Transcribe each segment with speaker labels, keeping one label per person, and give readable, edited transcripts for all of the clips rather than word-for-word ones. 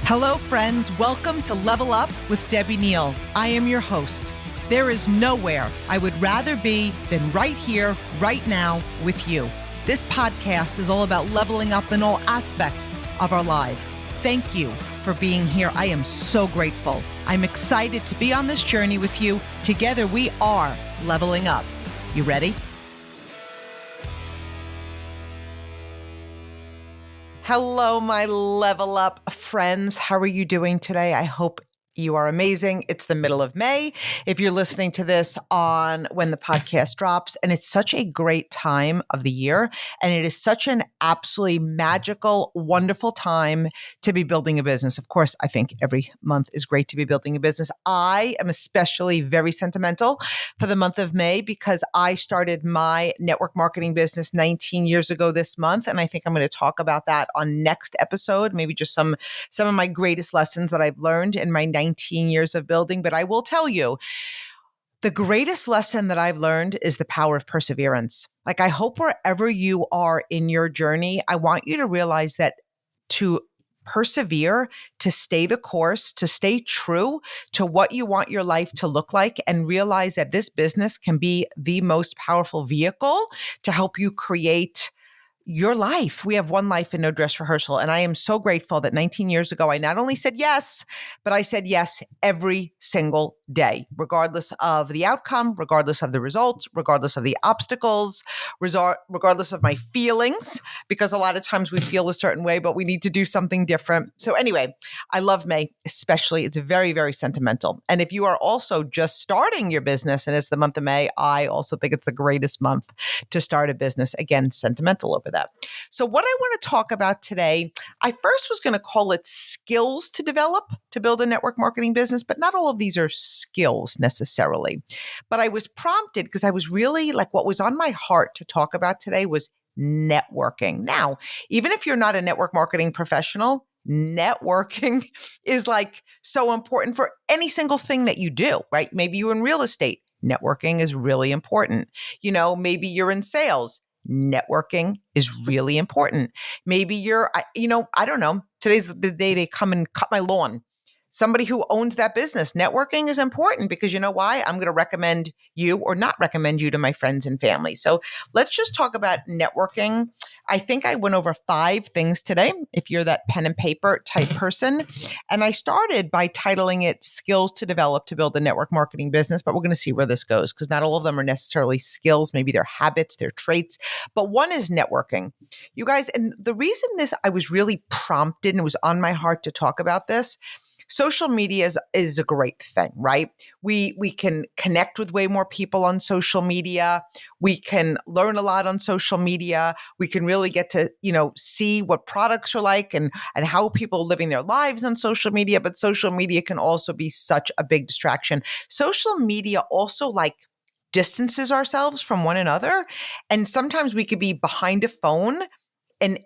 Speaker 1: Hello, friends. Welcome to Level Up with Debbie Neal. I am your host. There is nowhere I would rather be than right here, right now with you. This podcast is all about leveling up in all aspects of our lives. Thank you for being here. I am so grateful. I'm excited to be on this journey with you. Together, we are leveling up. You ready? Hello, my Level Up friends. How are you doing today? I hope you are amazing. It's the middle of May. If you're listening to this on when the podcast drops, and it's such a great time of the year, and it is such an absolutely magical, wonderful time to be building a business. Of course, I think every month is great to be building a business. I am especially very sentimental for the month of May because I started my network marketing business 19 years ago this month, and I think I'm going to talk about that on next episode, maybe just some of my greatest lessons that I've learned in my 19 years of building. But I will tell you, the greatest lesson that I've learned is the power of perseverance. Like, I hope wherever you are in your journey, I want you to realize that to persevere, to stay the course, to stay true to what you want your life to look like, and realize that this business can be the most powerful vehicle to help you create your life. We have one life and no dress rehearsal. And I am so grateful that 19 years ago, I not only said yes, but I said yes every single day, regardless of the outcome, regardless of the results, regardless of the obstacles, regardless of my feelings, because a lot of times we feel a certain way, but we need to do something different. So anyway, I love May, especially. It's very, very sentimental. And if you are also just starting your business and it's the month of May, I also think it's the greatest month to start a business. Again, sentimental over that. So what I want to talk about today, I first was going to call it skills to develop to build a network marketing business, but not all of these are skills necessarily. But I was prompted because I was really like, what was on my heart to talk about today was networking. Now, even if you're not a network marketing professional, networking is like so important for any single thing that you do, right? Maybe you're in real estate. Networking is really important. Maybe you're in sales. Networking is really important. Maybe you're, I don't know. Today's the day they come and cut my lawn. Somebody who owns that business. Networking is important because you know why? I'm going to recommend you or not recommend you to my friends and family. So let's just talk about networking. I think I went over 5 things today, if you're that pen and paper type person. And I started by titling it Skills to Develop to Build a Network Marketing Business, but we're going to see where this goes because not all of them are necessarily skills. Maybe they're habits, they're traits, but one is networking. You guys, and the reason I was really prompted and it was on my heart to talk about this. Social media is a great thing, right? We can connect with way more people on social media. We can learn a lot on social media. We can really get to, see what products are like and how people are living their lives on social media. But social media can also be such a big distraction. Social media also distances ourselves from one another. And sometimes we could be behind a phone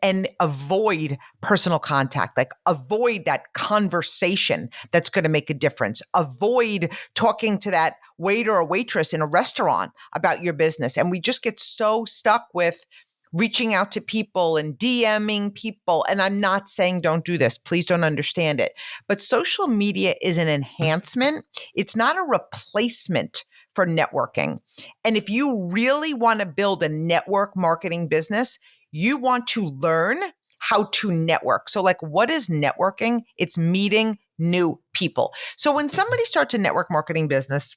Speaker 1: and avoid personal contact, avoid that conversation that's going to make a difference. Avoid talking to that waiter or waitress in a restaurant about your business. And we just get so stuck with reaching out to people and DMing people. And I'm not saying don't do this. Please don't understand it. But social media is an enhancement. It's not a replacement for networking. And if you really want to build a network marketing business, you want to learn how to network. So what is networking? It's meeting new people. So when somebody starts a network marketing business,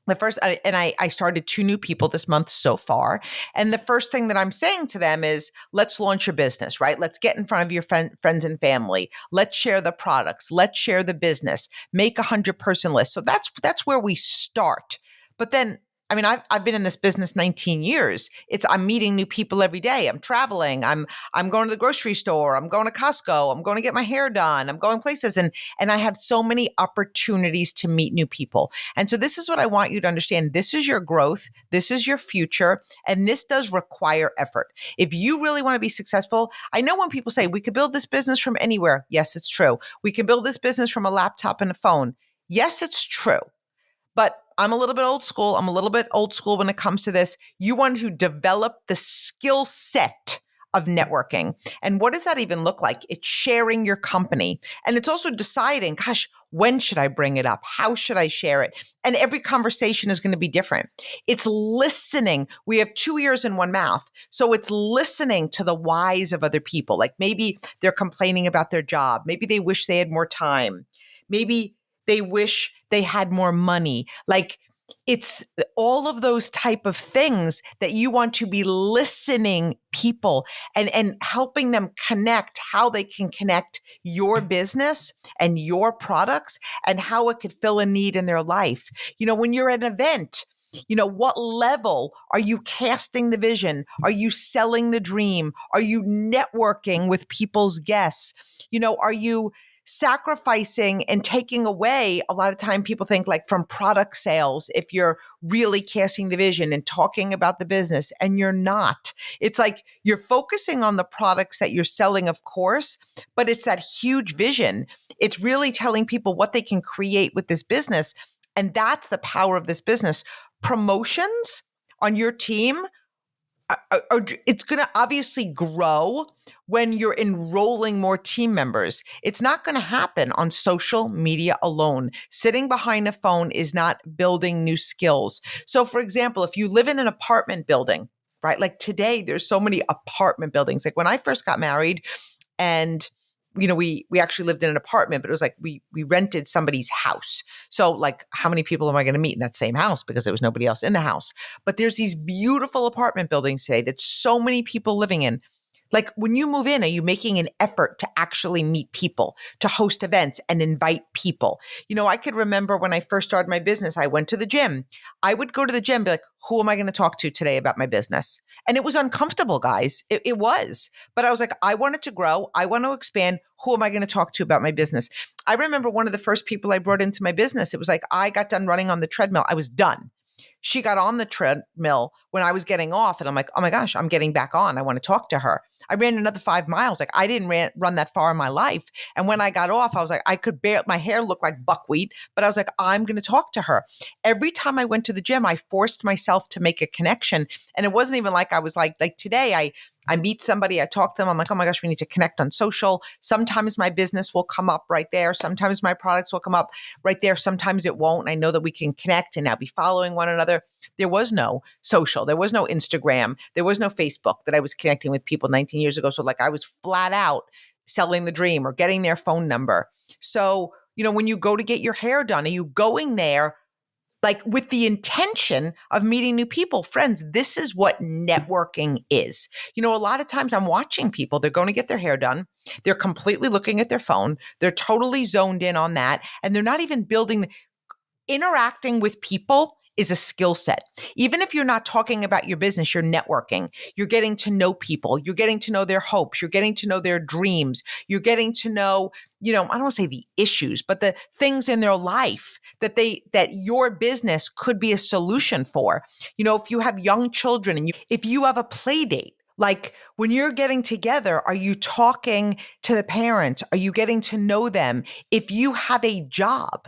Speaker 1: I started 2 new people this month so far. And the first thing that I'm saying to them is, let's launch your business, right? Let's get in front of your friends and family. Let's share the products. Let's share the business. Make a 100-person list. So that's where we start. But then I've been in this business 19 years. I'm meeting new people every day. I'm traveling. I'm going to the grocery store. I'm going to Costco. I'm going to get my hair done. I'm going places. And I have so many opportunities to meet new people. And so this is what I want you to understand. This is your growth. This is your future. And this does require effort. If you really want to be successful, I know when people say we could build this business from anywhere. Yes, it's true. We can build this business from a laptop and a phone. Yes, it's true. But I'm a little bit old school. When it comes to this. You want to develop the skill set of networking. And what does that even look like? It's sharing your company. And it's also deciding, gosh, when should I bring it up? How should I share it? And every conversation is going to be different. It's listening. We have 2 ears and 1 mouth. So it's listening to the whys of other people. Like maybe they're complaining about their job. Maybe they wish they had more time. Maybe they wish they had more money. Like it's all of those type of things that you want to be listening people and helping them connect how they can connect your business and your products and how it could fill a need in their life. When you're at an event, what level are you casting the vision? Are you selling the dream? Are you networking with people's guests? Are you sacrificing and taking away? A lot of time people think like from product sales, if you're really casting the vision and talking about the business, and you're not. It's like you're focusing on the products that you're selling, of course, but it's that huge vision. It's really telling people what they can create with this business. And that's the power of this business. Promotions on your team it's going to obviously grow when you're enrolling more team members. It's not going to happen on social media alone. Sitting behind a phone is not building new skills. So for example, if you live in an apartment building, right? Like today, there's so many apartment buildings. Like when I first got married and we actually lived in an apartment, but it was like we rented somebody's house. So like, how many people am I going to meet in that same house? Because there was nobody else in the house. But there's these beautiful apartment buildings today that so many people living in. Like when you move in, are you making an effort to actually meet people, to host events and invite people? I could remember when I first started my business, I went to the gym. I would go to the gym and be like, who am I going to talk to today about my business? And it was uncomfortable, guys. It was. But I was like, I want it to grow. I want to expand. Who am I going to talk to about my business? I remember one of the first people I brought into my business. It was like, I got done running on the treadmill. I was done. She got on the treadmill when I was getting off, and I'm like, oh my gosh, I'm getting back on. I want to talk to her. I ran another 5 miles. Like I didn't run that far in my life. And when I got off, I was like, I could bear, my hair looked like buckwheat, but I was like, I'm going to talk to her. Every time I went to the gym, I forced myself to make a connection. And it wasn't even like I was like today, I meet somebody, I talk to them. I'm like, oh my gosh, we need to connect on social. Sometimes my business will come up right there. Sometimes my products will come up right there. Sometimes it won't. And I know that we can connect and now be following one another. There was no social. There was no Instagram. There was no Facebook that I was connecting with people 19 years ago. So like I was flat out selling the dream or getting their phone number. So, when you go to get your hair done, are you going there like with the intention of meeting new people? Friends, this is what networking is. A lot of times I'm watching people, they're going to get their hair done. They're completely looking at their phone. They're totally zoned in on that. And they're not even interacting with people is a skill set. Even if you're not talking about your business, you're networking. You're getting to know people. You're getting to know their hopes. You're getting to know their dreams. You're getting to know, I don't want to say the issues, but the things in their life that your business could be a solution for. If you have young children and if you have a play date, like when you're getting together, are you talking to the parents? Are you getting to know them? If you have a job,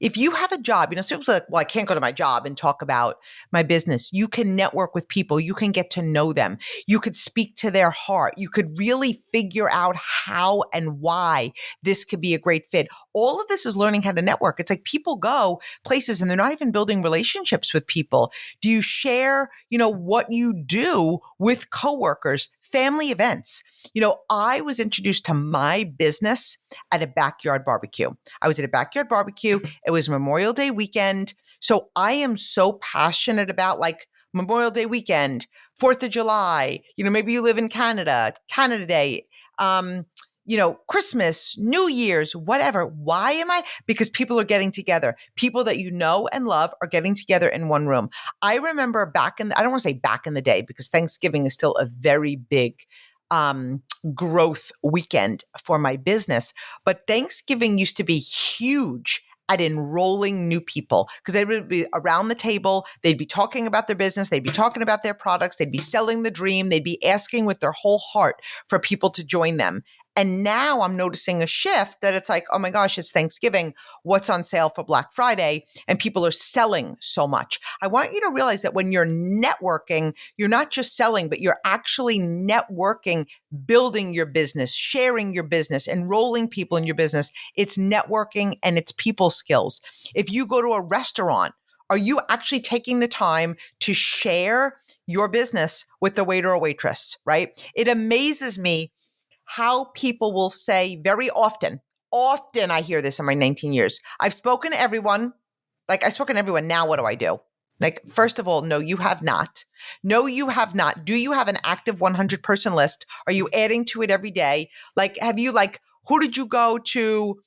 Speaker 1: some people say, like, well, I can't go to my job and talk about my business. You can network with people. You can get to know them. You could speak to their heart. You could really figure out how and why this could be a great fit. All of this is learning how to network. It's like people go places and they're not even building relationships with people. Do you share, what you do with coworkers? Family events. I was introduced to my business at a backyard barbecue. I was at a backyard barbecue. It was Memorial Day weekend. So I am so passionate about like Memorial Day weekend, 4th of July, maybe you live in Canada Day, Christmas, New Year's, whatever. Why am I? Because people are getting together. People that you know and love are getting together in one room. I remember I don't want to say back in the day because Thanksgiving is still a very big growth weekend for my business. But Thanksgiving used to be huge at enrolling new people because they would be around the table. They'd be talking about their business. They'd be talking about their products. They'd be selling the dream. They'd be asking with their whole heart for people to join them. And now I'm noticing a shift that it's like, oh my gosh, it's Thanksgiving. What's on sale for Black Friday? And people are selling so much. I want you to realize that when you're networking, you're not just selling, but you're actually networking, building your business, sharing your business, enrolling people in your business. It's networking and it's people skills. If you go to a restaurant, are you actually taking the time to share your business with the waiter or waitress, right? It amazes me how people will say very often I hear this in my 19 years. I've spoken to everyone. Like I've spoken to everyone. Now what do I do? Like, first of all, no, you have not. No, you have not. Do you have an active 100 person list? Are you adding to it every day? Like, who did you go to,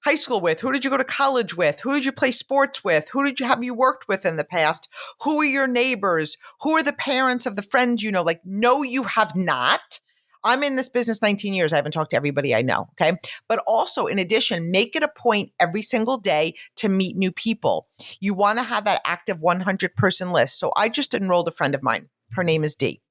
Speaker 1: high school with? Who did you go to college with? Who did you play sports with? Have you worked with in the past? Who are your neighbors? Who are the parents of the friends you know? Like, no, you have not. I'm in this business 19 years. I haven't talked to everybody I know. Okay. But also, in addition, make it a point every single day to meet new people. You want to have that active 100 person list. So I just enrolled a friend of mine. Her name is Dee,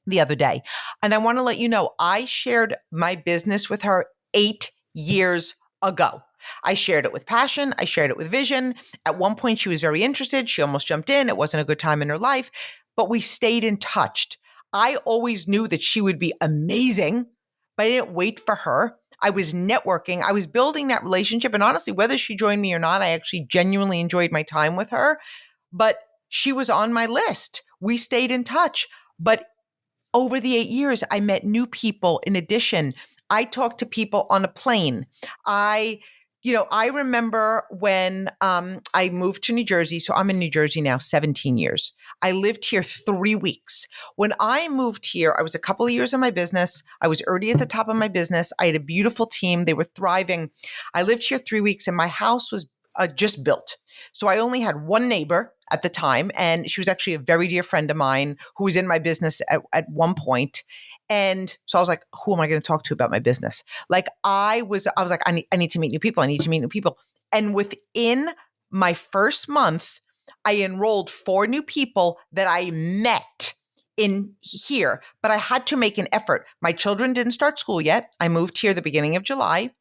Speaker 1: the other day. And I want to let you know, I shared my business with her 8 years ago. I shared it with passion. I shared it with vision. At one point, she was very interested. She almost jumped in. It wasn't a good time in her life, but we stayed in touch. I always knew that she would be amazing, but I didn't wait for her. I was networking. I was building that relationship. And honestly, whether she joined me or not, I actually genuinely enjoyed my time with her. But she was on my list. We stayed in touch. But over the 8 years, I met new people. In addition, I talked to people on a plane. I remember when I moved to New Jersey. So I'm in New Jersey now, 17 years. I lived here 3 weeks. When I moved here, I was a couple of years in my business. I was already at the top of my business. I had a beautiful team. They were thriving. I lived here 3 weeks and my house was just built. So I only had one neighbor at the time. And she was actually a very dear friend of mine who was in my business at one point. And so I was like, who am I going to talk to about my business? Like I was like, I need to meet new people. I need to meet new people. And within my first month, I enrolled 4 new people that I met in here, but I had to make an effort. My children didn't start school yet. I moved here the beginning of July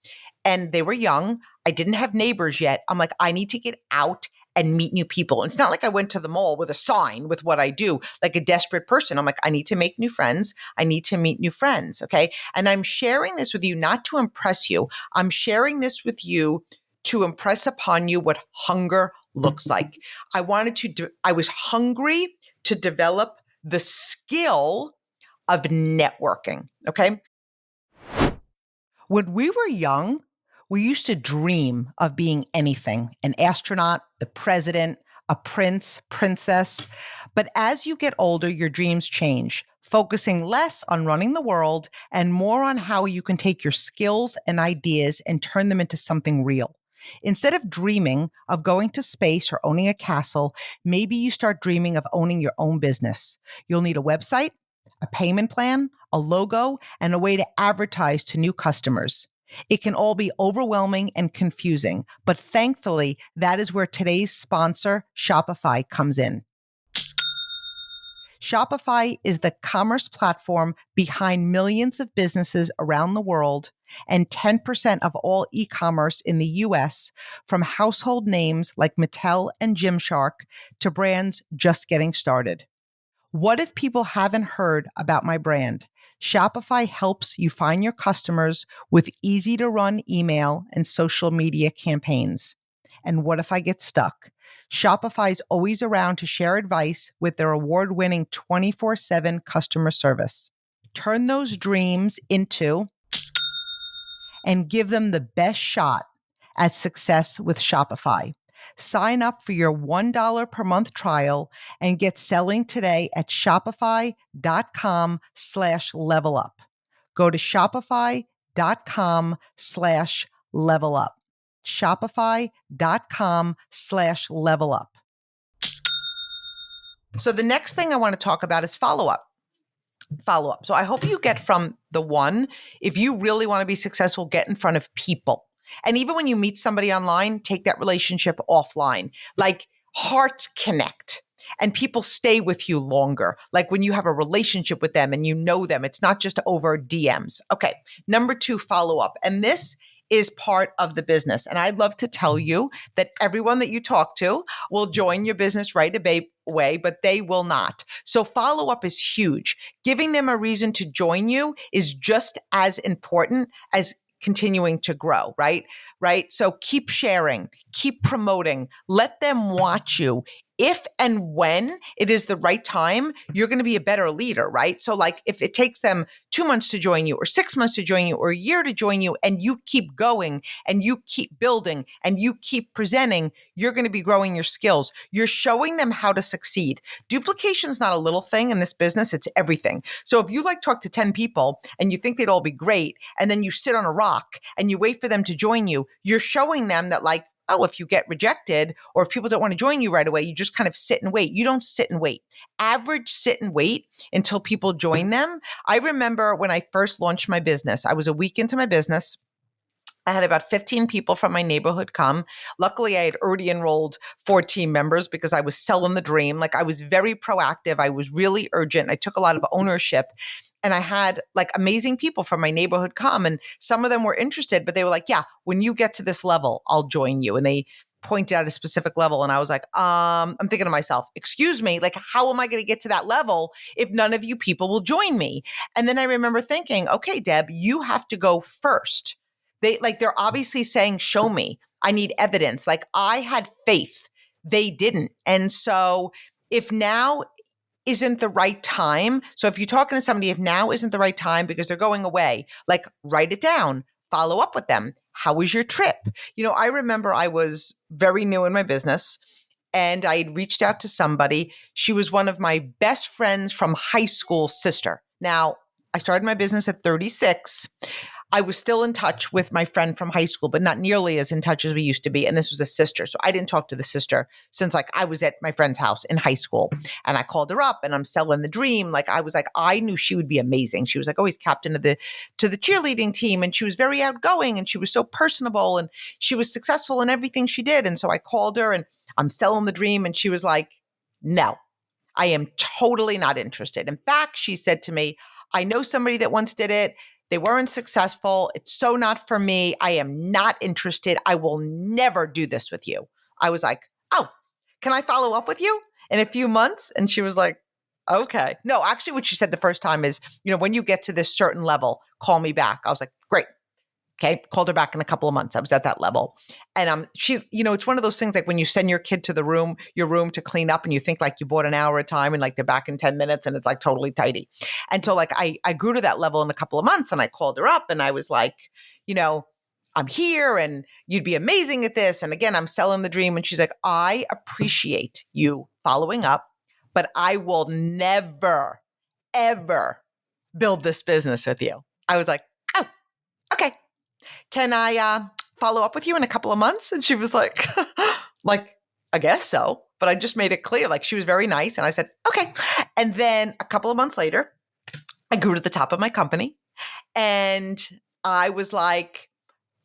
Speaker 1: and they were young. I didn't have neighbors yet. I'm like, I need to get out and meet new people. And it's not like I went to the mall with a sign with what I do, like a desperate person. I'm like, I need to make new friends. I need to meet new friends. Okay. And I'm sharing this with you, not to impress you. I'm sharing this with you to impress upon you what hunger looks like. I was hungry to develop the skill of networking. Okay. When we were young, we used to dream of being anything, an astronaut, the president, a prince, princess. But as you get older, your dreams change, focusing less on running the world and more on how you can take your skills and ideas and turn them into something real. Instead of dreaming of going to space or owning a castle, maybe you start dreaming of owning your own business. You'll need a website, a payment plan, a logo, and a way to advertise to new customers. It can all be overwhelming and confusing, but thankfully, that is where today's sponsor, Shopify, comes in. Shopify is the commerce platform behind millions of businesses around the world and 10% of all e-commerce in the US, from household names like Mattel and Gymshark to brands just getting started. What if people haven't heard about my brand? Shopify helps you find your customers with easy to run email and social media campaigns. And what if I get stuck? Shopify's always around to share advice with their award-winning 24/7 customer service. Turn those dreams into and give them the best shot at success with Shopify. Sign up for your $1 per month trial and get selling today at shopify.com/levelup. Go to shopify.com/levelup. Shopify.com/levelup. So the next thing I want to talk about is follow-up. So I hope you get from the one, if you really want to be successful, get in front of people. And even when you meet somebody online, take that relationship offline. Like hearts connect. and people stay with you longer. Like when you have a relationship with them and you know them, it's not just over DMs. Okay. Number 2, follow up. And this is part of the business. And I'd love to tell you that everyone that you talk to will join your business right away, but they will not. So follow up is huge. Giving them a reason to join you is just as important as continuing to grow, right? Right. So keep sharing, keep promoting, let them watch you. If and when it is the right time, you're going to be a better leader, right? So like if it takes them 2 months to join you or 6 months to join you or a year to join you and you keep going and you keep building and you keep presenting, you're going to be growing your skills. You're showing them how to succeed. Duplication is not a little thing in this business. It's everything. So if you like talk to 10 people and you think they'd all be great and then you sit on a rock and you wait for them to join you, you're showing them that like, oh, if you get rejected or if people don't want to join you right away, you just kind of sit and wait. You don't sit and wait. Average sit and wait until people join them. I remember when I first launched my business, I was a week into my business. I had about 15 people from my neighborhood come. Luckily, I had already enrolled 4 team members because I was selling the dream. Like I was very proactive. I was really urgent. I took a lot of ownership. And I had like amazing people from my neighborhood come and some of them were interested, but they were like, yeah, when you get to this level, I'll join you. And they pointed out a specific level. And I was like, I'm thinking to myself, excuse me, like, how am I going to get to that level if none of you people will join me? And then I remember thinking, okay, Deb, you have to go first. They're obviously saying, show me. I need evidence. Like I had faith. They didn't. And so if now isn't the right time. So if you're talking to somebody, if now isn't the right time because they're going away, like write it down, follow up with them. How was your trip? You know, I remember I was very new in my business and I had reached out to somebody. She was one of my best friends from high school sister. Now, I started my business at 36. I was still in touch with my friend from high school, but not nearly as in touch as we used to be. And this was a sister. So I didn't talk to the sister since like I was at my friend's house in high school. And I called her up and I'm selling the dream. Like I was like, I knew she would be amazing. She was like always captain of the cheerleading team. And she was very outgoing and she was so personable and she was successful in everything she did. And so I called her and I'm selling the dream. And she was like, no, I am totally not interested. In fact, she said to me, I know somebody that once did it. They weren't successful. It's so not for me. I am not interested. I will never do this with you. I was like, oh, can I follow up with you in a few months? And she was like, okay. No, actually what she said the first time is, you know, when you get to this certain level, call me back. I was like, great. Okay. Called her back in a couple of months. I was at that level. And she, you know, it's one of those things like when you send your kid to your room to clean up and you think like you bought an hour at a time and like they're back in 10 minutes and it's like totally tidy. And so like I grew to that level in a couple of months and I called her up and I was like, you know, I'm here and you'd be amazing at this. And again, I'm selling the dream. And she's like, I appreciate you following up, but I will never, ever build this business with you. I was like, oh, okay. Can I follow up with you in a couple of months? And she was like, like, I guess so. But I just made it clear, like she was very nice. And I said, okay. And then a couple of months later, I grew to the top of my company. And I was like,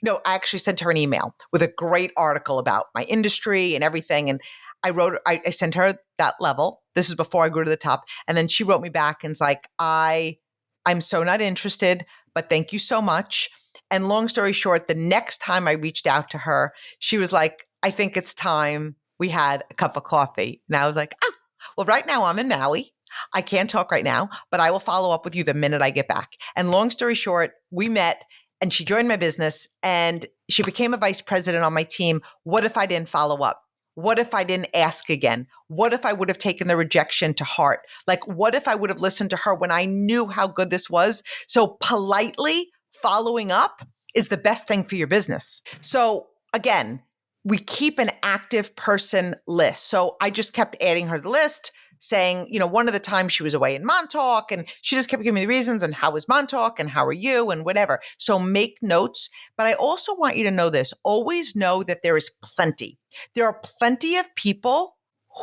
Speaker 1: no, I actually sent her an email with a great article about my industry and everything. And I sent her that level. This is before I grew to the top. And then she wrote me back and it's like, I'm so not interested, but thank you so much. And long story short, the next time I reached out to her, she was like, I think it's time we had a cup of coffee. And I was like, oh, well, right now I'm in Maui. I can't talk right now, but I will follow up with you the minute I get back. And long story short, we met and she joined my business and she became a vice president on my team. What if I didn't follow up? What if I didn't ask again? What if I would have taken the rejection to heart? Like, what if I would have listened to her when I knew how good this was? So politely following up is the best thing for your business. So again, we keep an active person list. So I just kept adding her to the list saying, you know, one of the times she was away in Montauk and she just kept giving me the reasons and how was Montauk and how are you and whatever. So make notes. But I also want you to know this, always know that there is plenty. There are plenty of people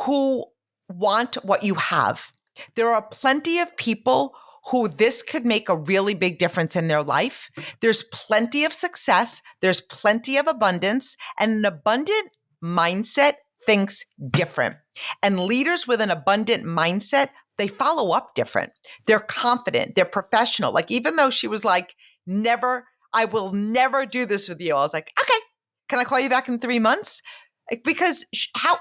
Speaker 1: who want what you have. There are plenty of people who this could make a really big difference in their life. There's plenty of success. There's plenty of abundance, and an abundant mindset thinks different. And leaders with an abundant mindset, they follow up different. They're confident. They're professional. Like, even though she was like, I will never do this with you. I was like, okay, can I call you back in 3 months? Because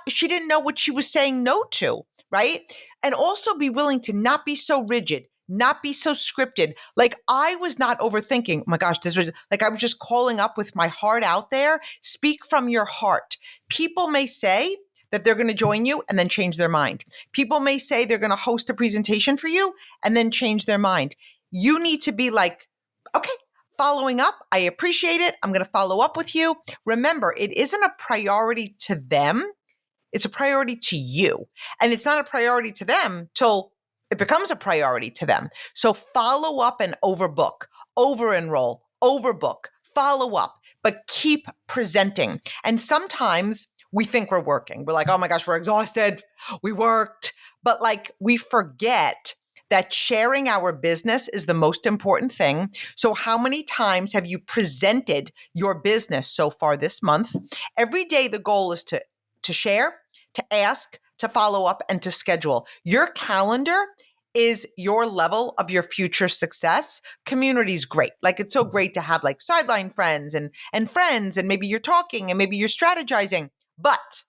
Speaker 1: she didn't know what she was saying no to, right? And also be willing to not be so rigid, not be so scripted. Like, I was not overthinking. Oh my gosh, this was like, I was just calling up with my heart out there. Speak from your heart. People may say that they're going to join you and then change their mind. People may say they're going to host a presentation for you and then change their mind. You need to be like, okay, following up. I appreciate it. I'm going to follow up with you. Remember, it isn't a priority to them. It's a priority to you. And it's not a priority to them till it becomes a priority to them. So follow up and overbook, over-enroll, overbook, follow up, but keep presenting. And sometimes we think we're working. We're like, oh my gosh, we're exhausted. We worked. But like, we forget that sharing our business is the most important thing. So how many times have you presented your business so far this month? Every day, the goal is to share, to ask, to follow up, and to schedule. Your calendar is your level of your future success. Community is great. Like, it's so great to have like sideline friends and friends, and maybe you're talking and maybe you're strategizing. But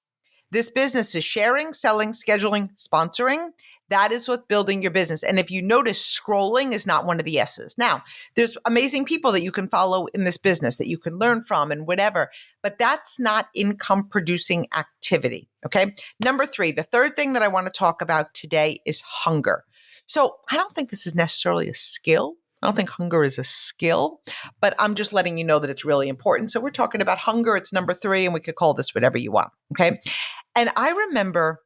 Speaker 1: this business is sharing, selling, scheduling, sponsoring. That is what's building your business. And if you notice, scrolling is not one of the S's. Now, there's amazing people that you can follow in this business that you can learn from and whatever, but that's not income producing activity. Okay. Number 3, the third thing that I want to talk about today is hunger. So I don't think this is necessarily a skill. I don't think hunger is a skill, but I'm just letting you know that it's really important. So we're talking about hunger. It's number 3, and we could call this whatever you want. Okay. And I remember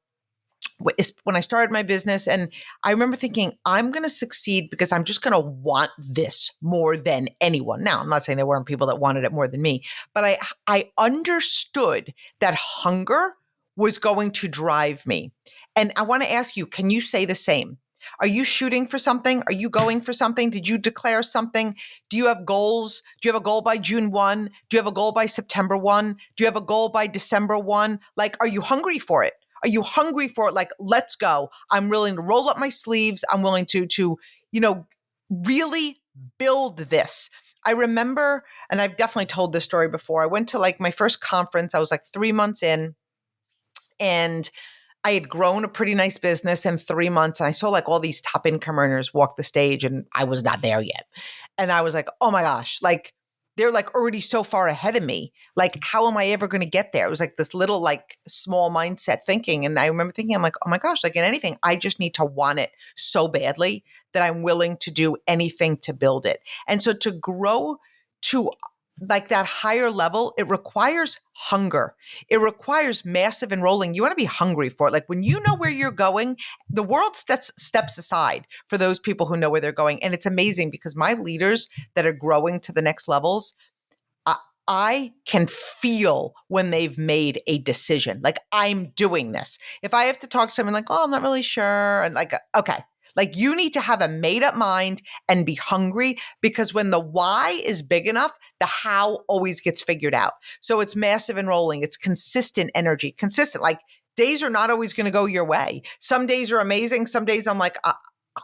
Speaker 1: when I started my business, and I remember thinking, I'm going to succeed because I'm just going to want this more than anyone. Now, I'm not saying there weren't people that wanted it more than me, but I understood that hunger was going to drive me. And I want to ask you, can you say the same? Are you shooting for something? Are you going for something? Did you declare something? Do you have goals? Do you have a goal by June 1? Do you have a goal by September 1? Do you have a goal by December 1? Like, are you hungry for it? Are you hungry for it? Like, let's go. I'm willing to roll up my sleeves. I'm willing to really build this. I remember, and I've definitely told this story before. I went to like my first conference. I was like 3 months in, and I had grown a pretty nice business in 3 months. And I saw like all these top income earners walk the stage, and I was not there yet. And I was like, oh my gosh, like, they're like already so far ahead of me. Like, how am I ever going to get there? It was like this little, like, small mindset thinking. And I remember thinking, I'm like, oh my gosh, like in anything, I just need to want it so badly that I'm willing to do anything to build it. And so to grow to like that higher level, it requires hunger. It requires massive enrolling. You want to be hungry for it. Like, when you know where you're going, the world steps aside for those people who know where they're going. And it's amazing because my leaders that are growing to the next levels, I can feel when they've made a decision. Like, I'm doing this. If I have to talk to someone like, oh, I'm not really sure. And like, okay. Like, you need to have a made up mind and be hungry, because when the why is big enough, the how always gets figured out. So it's massive enrolling. It's consistent energy, consistent. Like, days are not always going to go your way. Some days are amazing. Some days I'm like,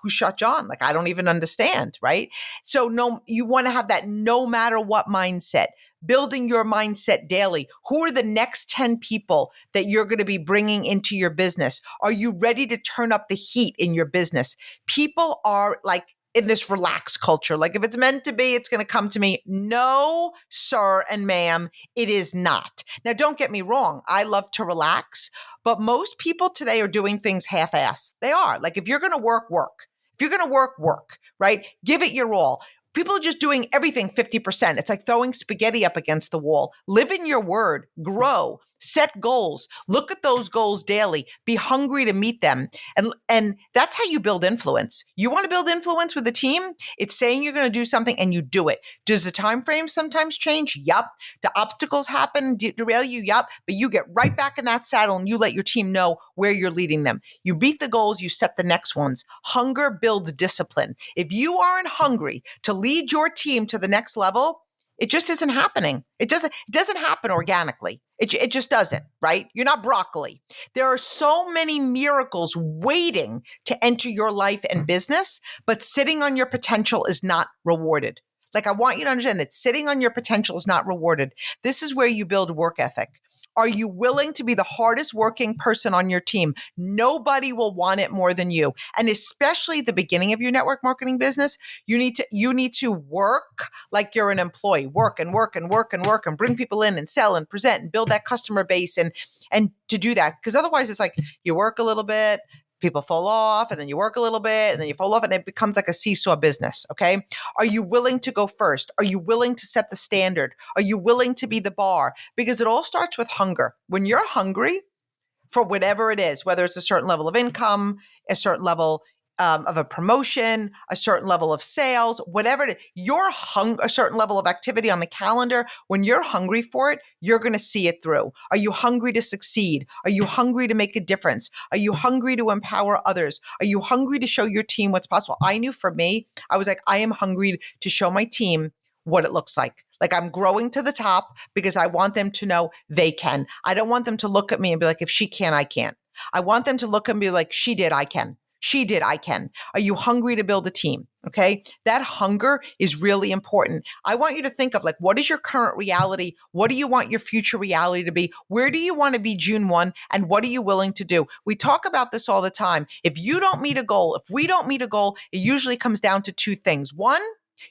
Speaker 1: who shot John? Like, I don't even understand. Right. So you want to have that no matter what mindset. Building your mindset daily. Who are the next 10 people that you're going to be bringing into your business? Are you ready to turn up the heat in your business? People are like in this relaxed culture. Like, if it's meant to be, it's going to come to me. No, sir and ma'am, it is not. Now, don't get me wrong. I love to relax, but most people today are doing things half-ass. They are. Like, if you're going to work, work. If you're going to work, right? Give it your all. People are just doing everything 50%. It's like throwing spaghetti up against the wall. Live in your word, grow, set goals, look at those goals daily, be hungry to meet them. And that's how you build influence. You want to build influence with a team? It's saying you're going to do something and you do it. Does the time frame sometimes change? Yup. Do obstacles happen, derail you? Yup. But you get right back in that saddle and you let your team know where you're leading them. You beat the goals, you set the next ones. Hunger builds discipline. If you aren't hungry to lead your team to the next level, It just isn't happening. It doesn't happen organically. It just doesn't, right? You're not broccoli. There are so many miracles waiting to enter your life and business, but sitting on your potential is not rewarded. Like, I want you to understand that sitting on your potential is not rewarded. This is where you build work ethic. Are you willing to be the hardest working person on your team? Nobody will want it more than you. And especially at the beginning of your network marketing business, you need to work like you're an employee, work and work and work and work and bring people in and sell and present and build that customer base and to do that. Because otherwise it's like you work a little bit, people fall off, and then you work a little bit, and then you fall off, and it becomes like a seesaw business, okay? Are you willing to go first? Are you willing to set the standard? Are you willing to be the bar? Because it all starts with hunger. When you're hungry for whatever it is, whether it's a certain level of income, a certain level of a promotion, a certain level of sales, whatever it is, a certain level of activity on the calendar, when you're hungry for it, you're going to see it through. Are you hungry to succeed? Are you hungry to make a difference? Are you hungry to empower others? Are you hungry to show your team what's possible? I knew for me, I was like, I am hungry to show my team what it looks like. Like, I'm growing to the top because I want them to know they can. I don't want them to look at me and be like, if she can, I can't. I want them to look and be like, she did, I can. She did, I can. Are you hungry to build a team? Okay. That hunger is really important. I want you to think of, like, what is your current reality? What do you want your future reality to be? Where do you want to be June 1? And what are you willing to do? We talk about this all the time. If you don't meet a goal, if we don't meet a goal, it usually comes down to two things. One,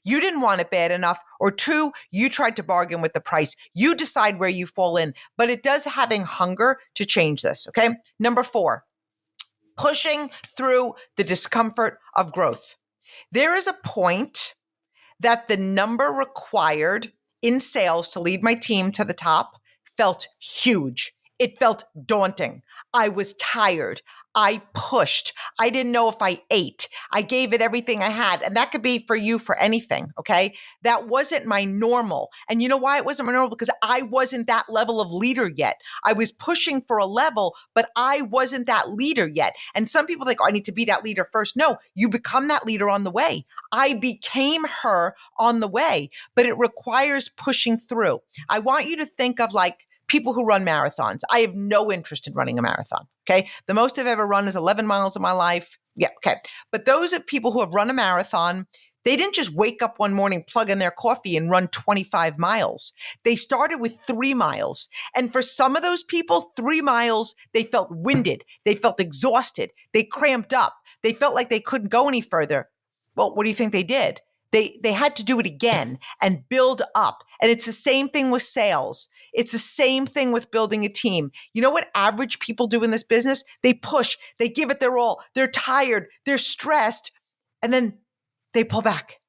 Speaker 1: you didn't want it bad enough. Or two, you tried to bargain with the price. You decide where you fall in. But it does having hunger to change this. Okay. Number 4. Pushing through the discomfort of growth. There is a point that the number required in sales to lead my team to the top felt huge. It felt daunting. I was tired. I pushed. I didn't know if I ate. I gave it everything I had. And that could be for you for anything, okay? That wasn't my normal. And you know why it wasn't my normal? Because I wasn't that level of leader yet. I was pushing for a level, but I wasn't that leader yet. And some people think, oh, I need to be that leader first. No, you become that leader on the way. I became her on the way, but it requires pushing through. I want you to think of, like, people who run marathons. I have no interest in running a marathon. Okay. The most I've ever run is 11 miles in my life. Yeah. Okay. But those are people who have run a marathon. They didn't just wake up one morning, plug in their coffee and run 25 miles. They started with 3 miles. And for some of those people, 3 miles, they felt winded. They felt exhausted. They cramped up. They felt like they couldn't go any further. Well, what do you think they did? They had to do it again and build up. And it's the same thing with sales. It's the same thing with building a team. You know what average people do in this business? They push, they give it their all. They're tired, they're stressed, and then they pull back.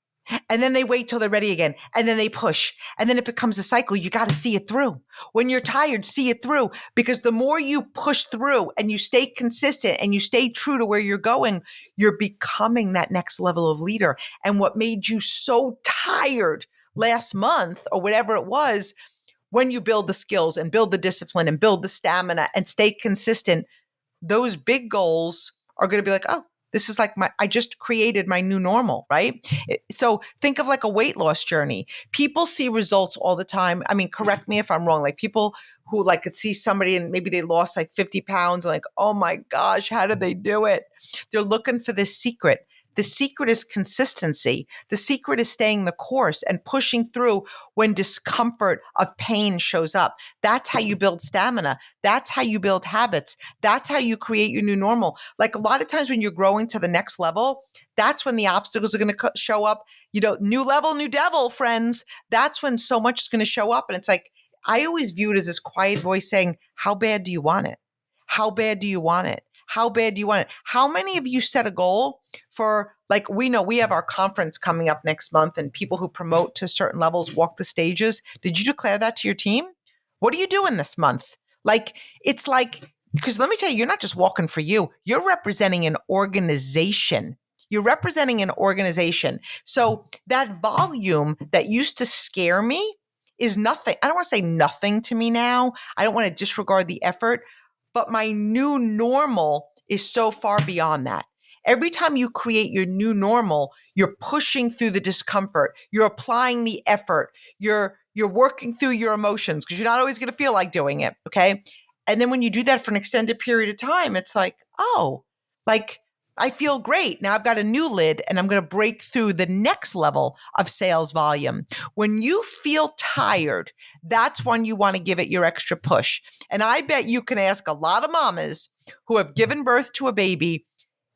Speaker 1: And then they wait till they're ready again. And then they push. And then it becomes a cycle. You got to see it through. When you're tired, see it through. Because the more you push through and you stay consistent and you stay true to where you're going, you're becoming that next level of leader. And what made you so tired last month or whatever it was, when you build the skills and build the discipline and build the stamina and stay consistent, those big goals are going to be like, oh, this is like I just created my new normal, right? So think of like a weight loss journey. People see results all the time. I mean, correct me if I'm wrong. Like, people who like could see somebody and maybe they lost like 50 pounds and like, oh my gosh, how did they do it? They're looking for this secret. The secret is consistency. The secret is staying the course and pushing through when discomfort of pain shows up. That's how you build stamina. That's how you build habits. That's how you create your new normal. Like, a lot of times when you're growing to the next level, that's when the obstacles are going to show up. You know, new level, new devil, friends. That's when so much is going to show up. And it's like, I always view it as this quiet voice saying, how bad do you want it? How bad do you want it? How bad do you want it? How many of you set a goal for, like, we know we have our conference coming up next month and people who promote to certain levels walk the stages. Did you declare that to your team? What are you doing this month? Like, it's like, because let me tell you, you're not just walking for you. You're representing an organization. You're representing an organization. So that volume that used to scare me is nothing. I don't want to say nothing to me now. I don't want to disregard the effort. But my new normal is so far beyond that. Every time you create your new normal, you're pushing through the discomfort. You're applying the effort. You're working through your emotions because you're not always going to feel like doing it. Okay. And then when you do that for an extended period of time, it's like, oh, like I feel great. Now I've got a new lid and I'm going to break through the next level of sales volume. When you feel tired, that's when you want to give it your extra push. And I bet you can ask a lot of mamas who have given birth to a baby,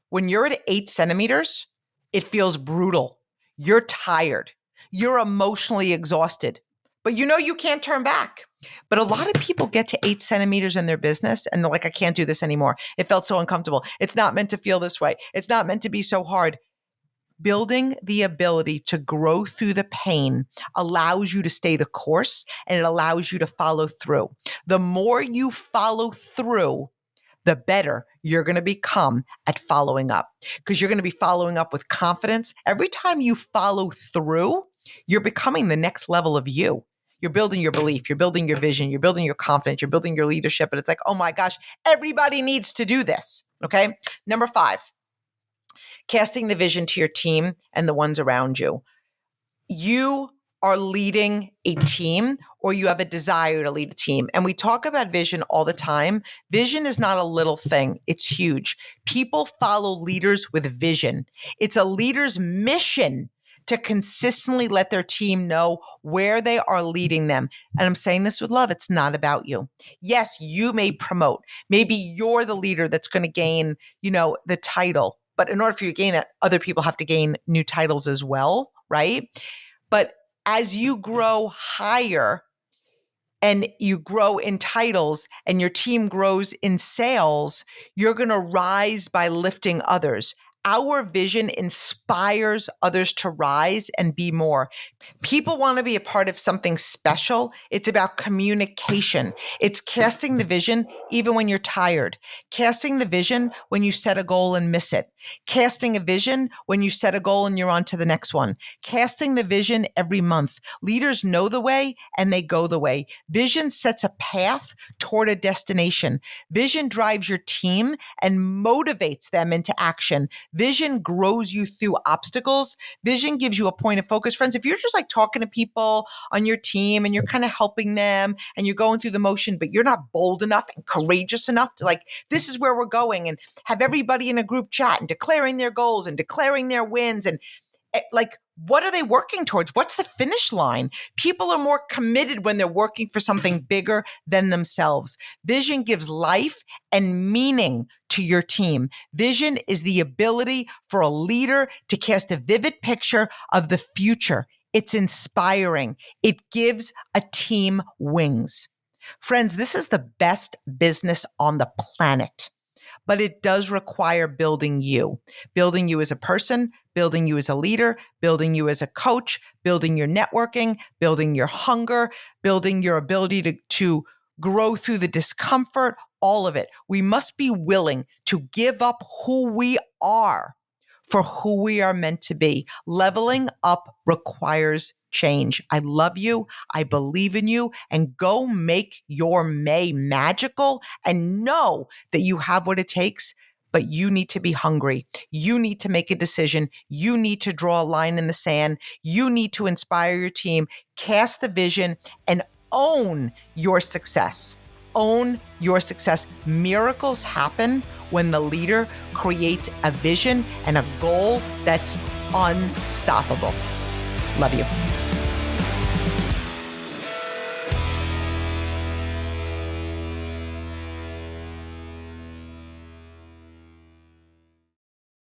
Speaker 1: when you're at 8 centimeters, it feels brutal. You're tired. You're emotionally exhausted, but you know you can't turn back. But a lot of people get to 8 centimeters in their business and they're like, I can't do this anymore. It felt so uncomfortable. It's not meant to feel this way. It's not meant to be so hard. Building the ability to grow through the pain allows you to stay the course and it allows you to follow through. The more you follow through, the better you're going to become at following up because you're going to be following up with confidence. Every time you follow through, you're becoming the next level of you. You're building your belief, you're building your vision, you're building your confidence, you're building your leadership. And it's like, oh my gosh, everybody needs to do this. Okay. Number 5, casting the vision to your team and the ones around you. You are leading a team or you have a desire to lead a team. And we talk about vision all the time. Vision is not a little thing. It's huge. People follow leaders with vision. It's a leader's mission to consistently let their team know where they are leading them. And I'm saying this with love. It's not about you. Yes, you may promote. Maybe you're the leader that's going to gain, the title. But in order for you to gain it, other people have to gain new titles as well, right? But as you grow higher and you grow in titles and your team grows in sales, you're going to rise by lifting others. Our vision inspires others to rise and be more. People want to be a part of something special. It's about communication. It's casting the vision even when you're tired. Casting the vision when you set a goal and miss it. Casting a vision when you set a goal and you're on to the next one. Casting the vision every month. Leaders know the way and they go the way. Vision sets a path toward a destination. Vision drives your team and motivates them into action. Vision grows you through obstacles. Vision gives you a point of focus. Friends, if you're just like talking to people on your team and you're kind of helping them and you're going through the motion, but you're not bold enough and courageous enough to this is where we're going and have everybody in a group chat and declaring their goals and declaring their wins and what are they working towards? What's the finish line? People are more committed when they're working for something bigger than themselves. Vision gives life and meaning to your team. Vision is the ability for a leader to cast a vivid picture of the future. It's inspiring. It gives a team wings. Friends, this is the best business on the planet. But it does require building you as a person, building you as a leader, building you as a coach, building your networking, building your hunger, building your ability to grow through the discomfort, all of it. We must be willing to give up who we are for who we are meant to be. Leveling up requires change. I love you. I believe in you, and go make your May magical and know that you have what it takes, but you need to be hungry. You need to make a decision. You need to draw a line in the sand. You need to inspire your team, cast the vision, and own your success. Own your success. Miracles happen when the leader creates a vision and a goal that's unstoppable. Love you.